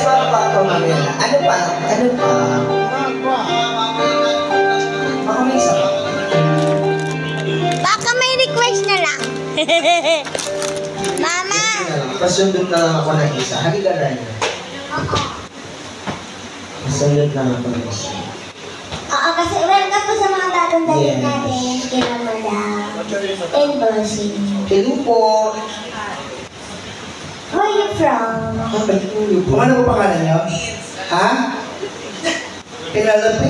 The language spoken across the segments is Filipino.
pa mamaya. Ano pa? Ano pa? Baka may isa pa. Baka may request na lang. Mama! Pasundot na lang ako ng isa. Halika rin. Pasundot na lang ako ng isa. Oo, kasi welcome po sa mga bagong dalit natin. Kina Madam. And Bossing. Hello po. Where are you from? Ano po pangalan niyo? Ha? Kilala po?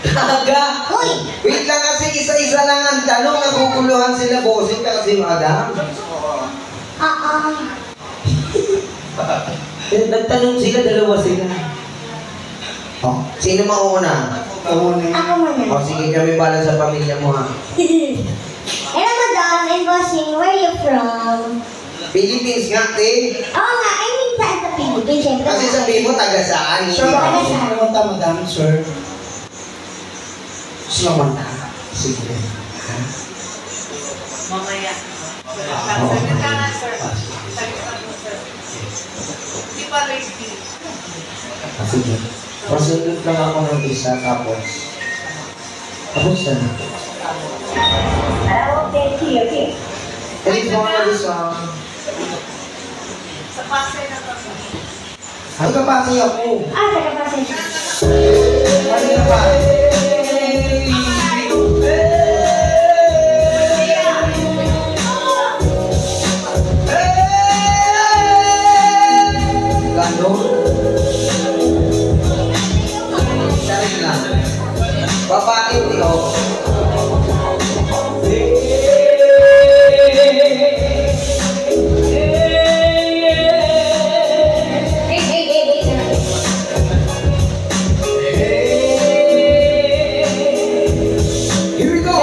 Taga! Uy! Wait lang kasi isa-isa lang ang tanong. Naguguluhan sila Bossing kasi Madam. Oo. Nagtanong sila, dalawa sila. Oh, sino mauna? Ako muna. Oh, sige kami bala sa pamilya mo ha. Hello Madam and Bossing. Where are you from? Philippines nga, te. Oo nga, I mean saan sa Philippines? Siyempre. Kasi sabihin mo, taga saan? Sir, baka gusto mo pumunta, madam, sir? Gusto mo manta? Sige. Ha? Mamaya. Oo. Sabi ka nga, sir. Sabi ka nga, sir. Di ba ready? Sige. Pasundot lang ako ng isa, tapos na. Okay. Ito mo na isa. Sa pasay na to. Ano ka pa siya ako? Taga Pasay. Ano ka pa? Gano? Sarin lang. Babae niyo. Here we go!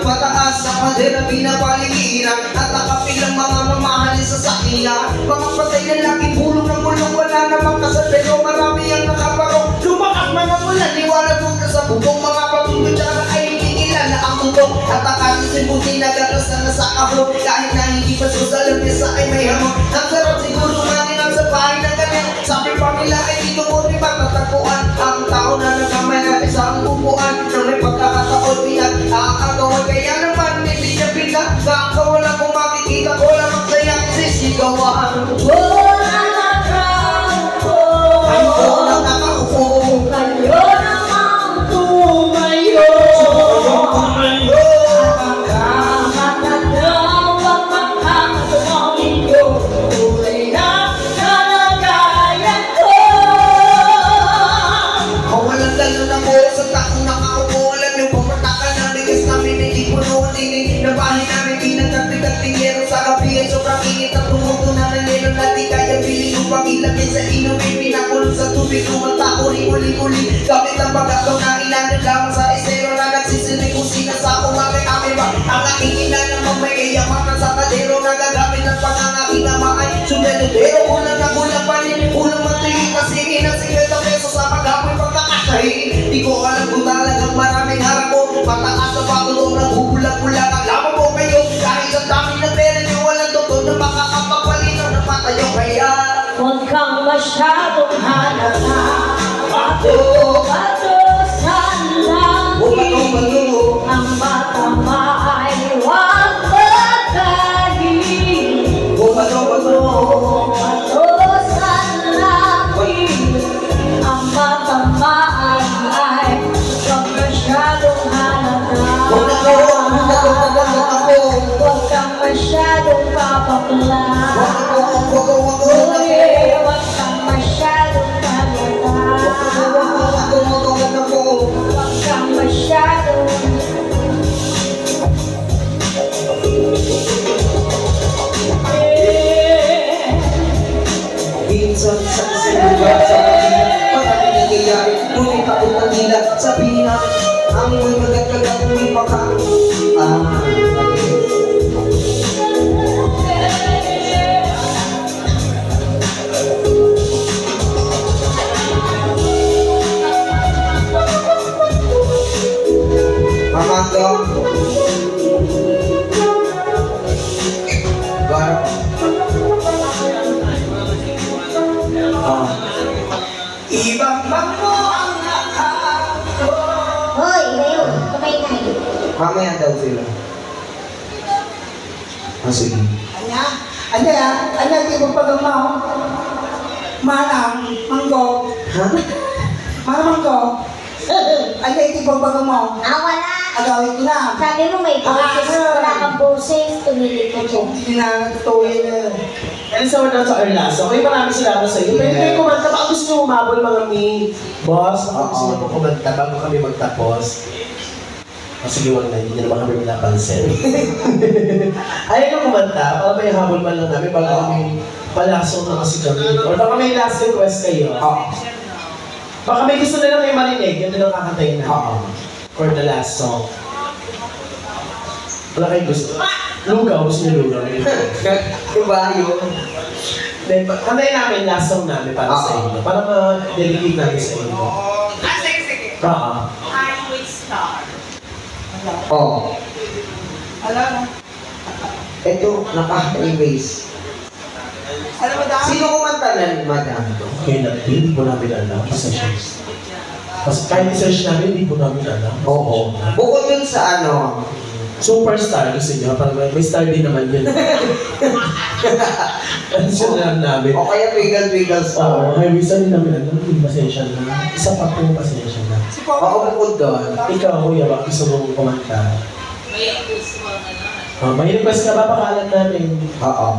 Mataas sa padera, pinapaligiran at nakapilang mga mamahalin sa sakya. Mga patay na laging bulong ng bulong, wala namang kasal pero marami ang nakaparong. Lumakas man ang ulan, liwanag punta sa bubong. Mga patutudyara ay hindi kilala ang tutok. At akalisin buti na gatas na sa kahon. Kahit na hindi pa sa lamesa ay may hamon. Ang sarap siguro manilang sa bahay na ganyan. Sabi pa nila ay dito mo rin matatagpuan. Ang tao na nakamay na isang upuan na may pagkakataon bilang aagawan. Kaya naman hindi niya pinag kakawalan kung makikita ko lang ang sayang sisigawan. Ako na nakaupo. Kayo namang tumayo. Makakatawag makakatawag ninyo. Tuloy na kalagayan ko. Kawalan lalo na mo sa taong nakaupo. Alam niyo, pumatakan ng ligas namin hindi puno ang tinig. Nabahin namin pinagtagtig-tagtig yero sa gabi ay sobrang init at tumuto na ng yelo na di kaya piling upang ilagay sa inumin. Pinakulong sa tubig, kumanta uli-uli-uli. Gamit ang pagkakaw na ilanod lamang sa estero na nagsisinig kusina sa umangay amin ba? Ang aking ina naman may kayamakan sa kadero na gagamit ng pangangaking na maay. Sumedodero, ulang na kulang panin, ulang matuloy kasi ng 50 pesos sa paghapoy pagkakasahin. Di ko alam kung talagang maraming harap ko. Mataas na pagulong na bubulag-bulag. Ang lamang po kayo dahil sa dami ng pera niyo walang doktor na makakapagpalinaw na matayo kaya. Huwag kang masyadong halata. Bato sa langit. Ang mata ay huwag magdaging. Bato sa langit. Ang mata ay huwag masyadong halata. Huwag kang masyadong papakla. Huwag kang masyadong halata. Minsan sa sinulat sa kanila, marami nangyayari, ngunit takot na nila. Sabihin namin, ang may magagagat may paka. Mamando. Bar. Ibang bangko ang nakako. Hoy, ngayon, kamay na yun. Mamaya daw sila. Sige. Anya, di mo pagamaw. Manang, manggo. Ha? Manggo. Anya, di mo pagamaw. Wala. Agawin ko na. Sabi mo may boses, wala kang boses, tumilig ka dyan. Hindi na natutuloy na. And so, we're down sa our last. Okay, maraming salamat sa iyo. Pwede kayo kumanta. Baka gusto nyo umabol mga mi. Boss, baka gusto nyo po kumanta bago kami magtapos. Sige, wag na. Hindi nyo naman kami pinapansin. Ayaw nyo kumanta. Para may habol man lang namin bago kami palasong na kasi kami. Or baka may last request kayo. Baka may gusto na lang kayo marinig. Yan na lang kakantayin na. For the last song. Wala kayo gusto. Lugaw, gusto nyo lugaw. Diba yun? Then, kantayin namin last song namin para sa inyo. Para ma-delegate namin sa inyo. Sige. Oo. Highway Star. Oo. Alam mo? Ito, naka-erase. Alam mo dahil? Sino kumanta na, madam? Okay, hindi po namin alam. Pasensya. Kasi kahit i-search namin, hindi po namin alam. Oo. Bukod dun sa ano, Superstar gusto niyo. Parang may star din naman yun. Ano siya na lang namin. o kaya Twinkle Star. May reason din namin alam. Pasensya na. Isa pa po pasensya na. Oo, bukod doon. Ikaw, kuya, baka gusto mong kumanta. May gusto na. May request ka ba? Pakaalam namin. Oo.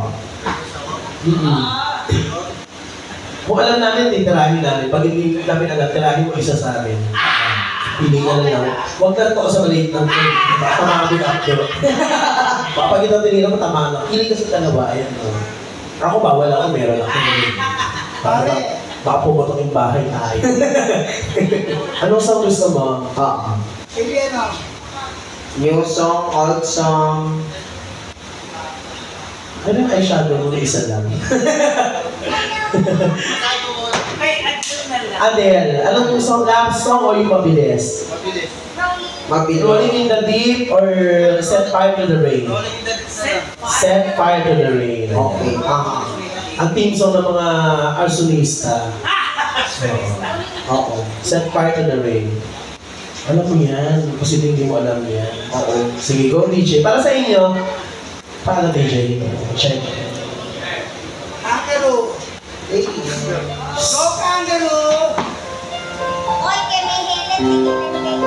Kung alam namin, titirahin namin. Pag hindi namin alam, tirahin mo isa sa amin. Pili ka na lang. Huwag ka ito sa maliit ng tama kami ka ako. Pag ito tinira mo, tama na. Pili ka sa dalawa. Ayan. Ako ba? Wala ako. Meron ako. Baka pumotok yung bahay tayo. Anong song gusto mo? Oo. Hindi ano. New song, old song. Ano yung eyeshadow mo na isa lang? May adjun na lang. Adele, anong song? Love song o yung mabilis? Mabilis. Rolling in the Deep or Set Fire to the Rain? Set Fire to the Rain. Okay. Ang theme song ng mga arsonista. Oo. Set Fire to the Rain. Alam mo yan. Kasi hindi mo alam yan. Oo. Sige, go DJ. Para sa inyo, paano DJ? Check. Kangaroo. Go kangaroo. Hoy, kami Helen,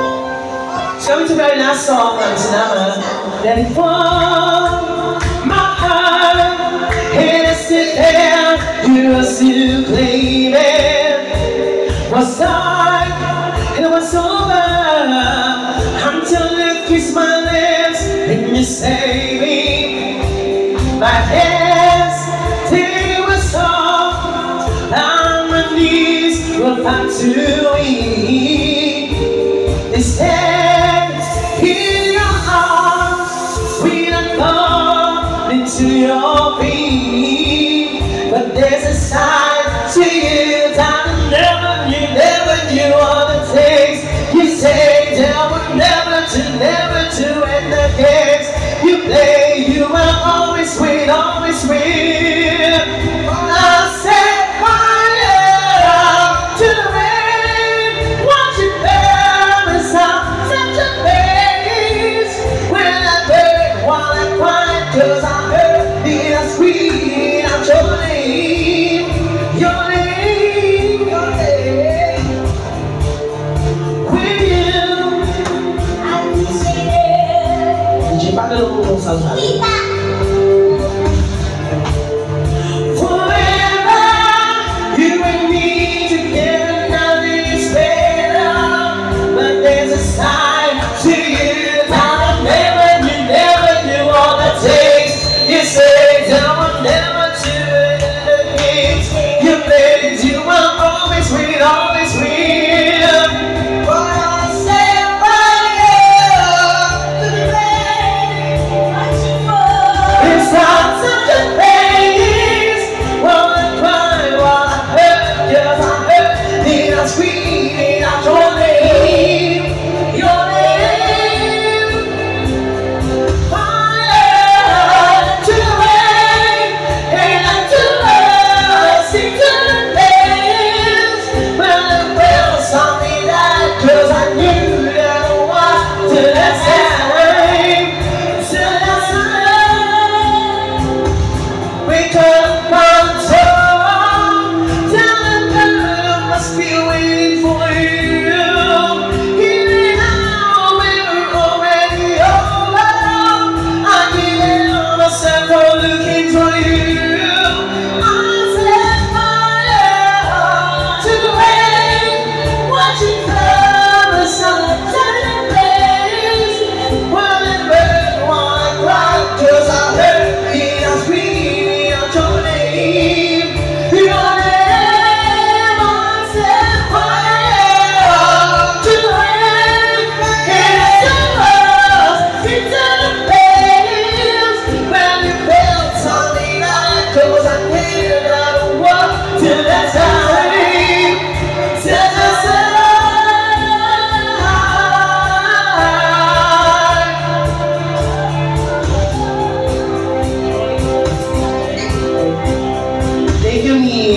So, coming to our last song, ang sinama. Let it fall, my heart, and sit there, you are still claiming. What's dark, and what's over, until you kiss my lips, and you say me. My hands, they were soft, on my knees, will find to eat. This hands in your arms, we don't fall into your feet. But there's a side to you that you never knew all the things you say, never to end the games you play. You will always win, always win. I set fire to the rain. Watch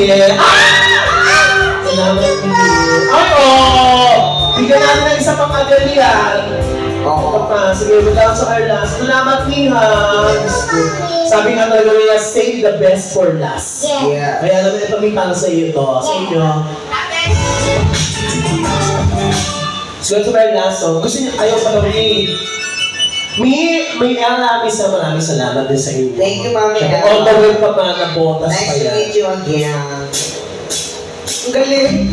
Miguel. Thank you po! Oo! Bigyan natin ng isa pang agalian. Oo. Sige, magkakaroon sa Carla. Salamat, Mihans. Sabi nga talaga nila, save the best for last. Yeah. Kaya alam mo, ito may para sa iyo ito. Sa inyo. Sugat sa Carla, so gusto niyo, ayaw pa daw ni may alamis na maraming salamat din sa inyo. Thank you, Mami. All the way pa pa na botas Nice pa to yan. meet you again. Ang galing.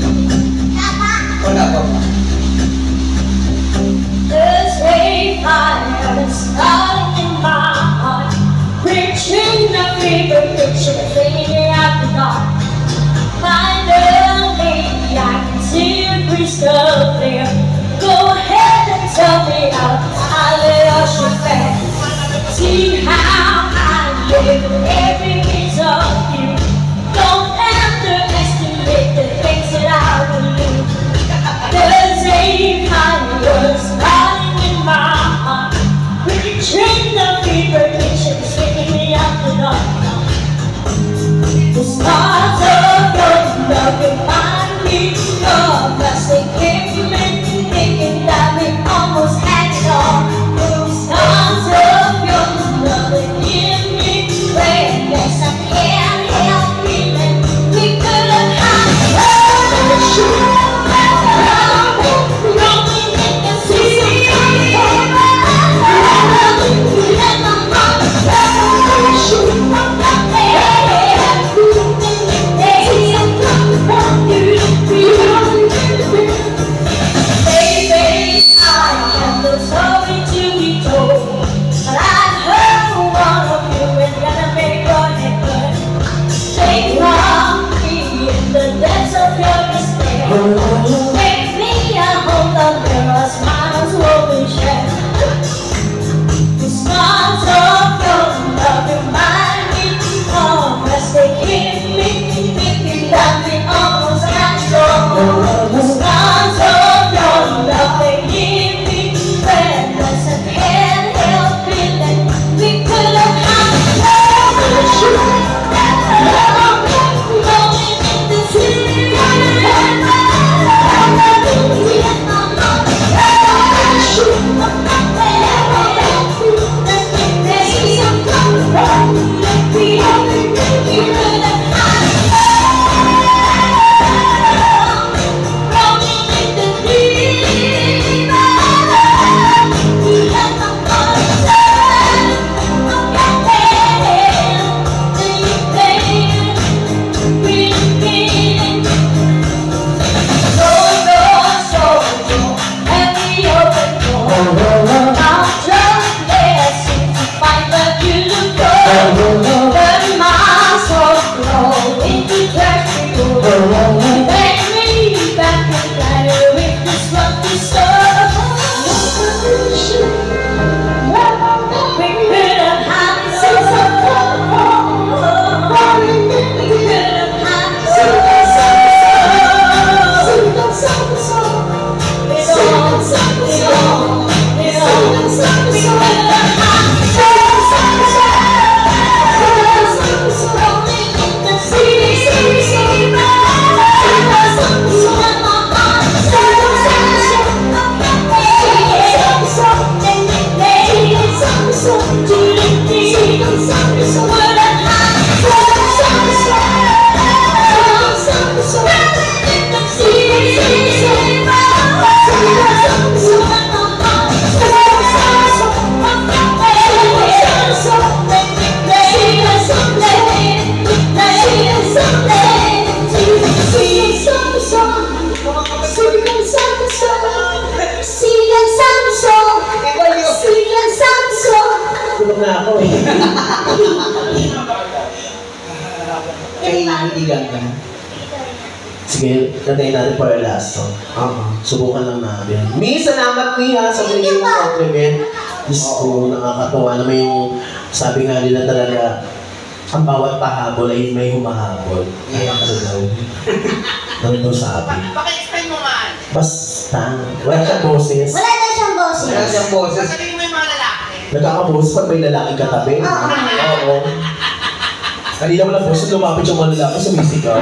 Wala pa ba? Thursday fire starting in my heart, reaching the fever picture, fading out the dark. Finally, I can see it crystal clear. Go ahead and tell me how I let you back. See how I live every piece of you. Don't underestimate the things that I will do. Thursday fire was starting in my heart, reaching the fever pitch and sweeping me out the dark. The stars of your love remind me of plastic pavement, thinking that we almost had it all. The stars of your love that give me redness, I can't help feeling we could have had it. Make me a home where our smiles will be shared. The stars of your love remind me of as they hit me, thinking that we almost had it all. The stars of your love, they give me breathless and can't help feeling we could have had it all. Going in the city. Tulog na ako eh. Kay hindi ganda. Sige, nanay natin for our last song. Subukan lang natin. Mi, salamat Mi ha sa binigay mo compliment. Diyos ko, nakakatawa naman yung sabi nga nila talaga, ang bawat pahabol ay may humahabol. Ano daw? Ano daw sabi? Paki-explain mo man. Basta, wala siyang boses. Wala na siyang boses. Wala siyang boses. Sasabihin mo yung mga lalaki. Nagkakaboses pag may lalaking katabi. Oo. Oo. Kanina mo lang po, so lumapit yung mga lalaki, sumisigaw.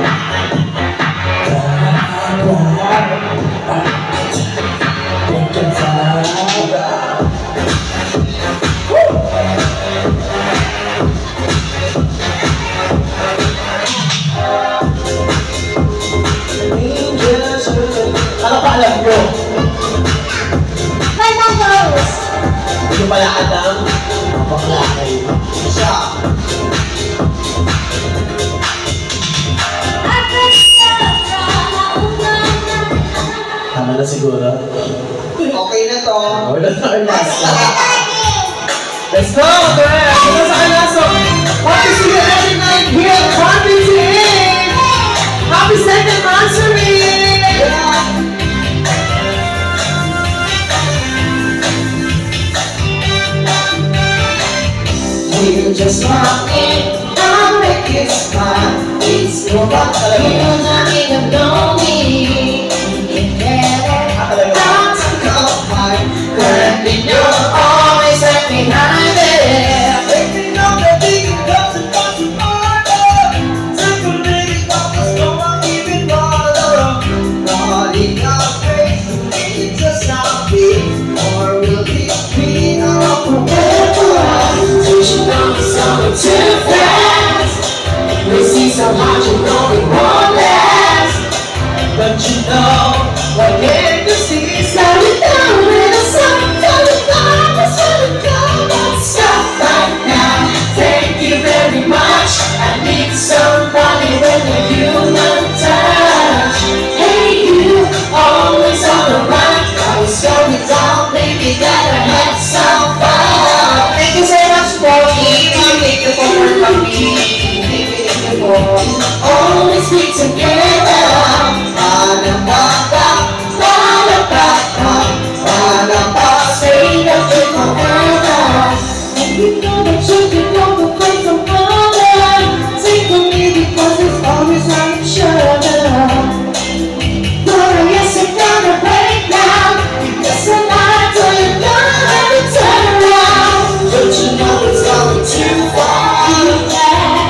Ano pa alam nyo? Managos! Hindi nyo pala alam? Bakla kayo. Siya. Tama na siguro. Okay na to. Wala na ang last. Let's go! Correct! Ito sa kalaso. Happy see you every night here at Happy Team! Happy second anniversary! You just walk in, I'll make you smile. It's your body, you don't even know me. You can't not to come high. Currently you're always left behind it. Make me know that we can come to tomorrow. Take a little while, let's go on even farther. Not enough grace, it's just not me. Or will it be all prepared for us? You know it's coming too fast. We see so hard, you know it won't last. But you know, what can't you see? Slow it down, little son. Slow it down, let's let it go. Don't stop right now. Thank you very much. I need somebody with a human touch. Hey you, always on the run. Now it's going down, baby, gotta have some fun. Thank you so much for keeping me the forward from me. Always be together. Stay up in forever. And you know that you can go the place of color. Take on me because it's always on each other. But I guess you're gonna break down. Because tonight till you're gonna have to turn around. Don't you know it's going too far?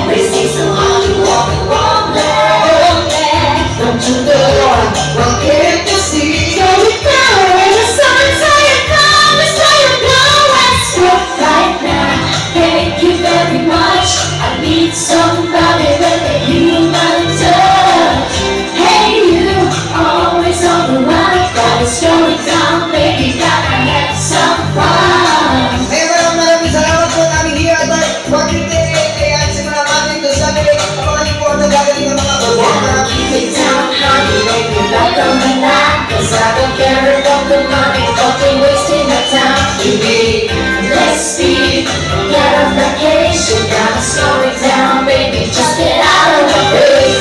Racing so hard you walk the wrong leg. Don't you know what can't you see? Slow it down in the sun. Say it now, say it now. Let's go right now. Thank you very much. I need somebody with a human touch. Hey you, always on the run. Gotta slow it down, baby, gotta have some fun. Hey, maraming salamat po namin here at Happy Team. Kaya simula natin ito sa amin. Ang mga report na gagaling ng mga performer. Keep it down, honey, make me back on the night. Cause I don't care about the money, don't be wasting my time. You need less speed, get off the case. You gotta slow it down, baby, just get out of the way.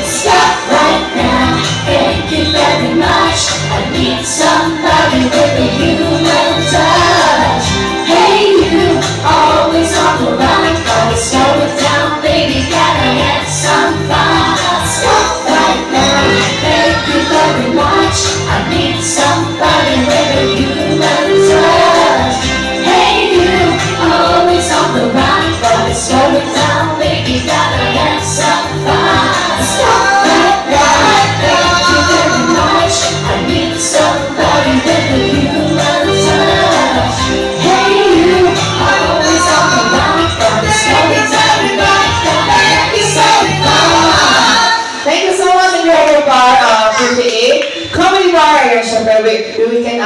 Stop right now, thank you very much. I need somebody with a human touch. Hey you, always on the run, gotta slow it down, baby, gotta have some fun. Stop right now, thank you very much. I need somebody with a human touch. Hey you, always on the run, gotta slow it down, baby, gotta have some fun. Stop right now, thank you very much. I need somebody with a human touch. Hey you, always on the run, gotta slow it down, baby, gotta have some fun. Thank you so much, Enjoy Bar 58. Comedy Warriors, syempre, we can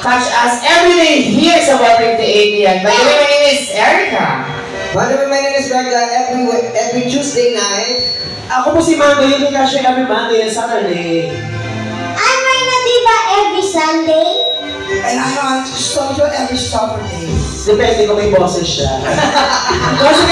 catch us every day here sa Bar 58 yan. By the way, my name is Erica. By the way, my name is Greg. Every Tuesday night. Ako po si Mando, you can catch me every Monday and Saturday. I'm Reyna Diva every Sunday. And I'm on Studio every Saturday. Depende kung may boses siya. Kasi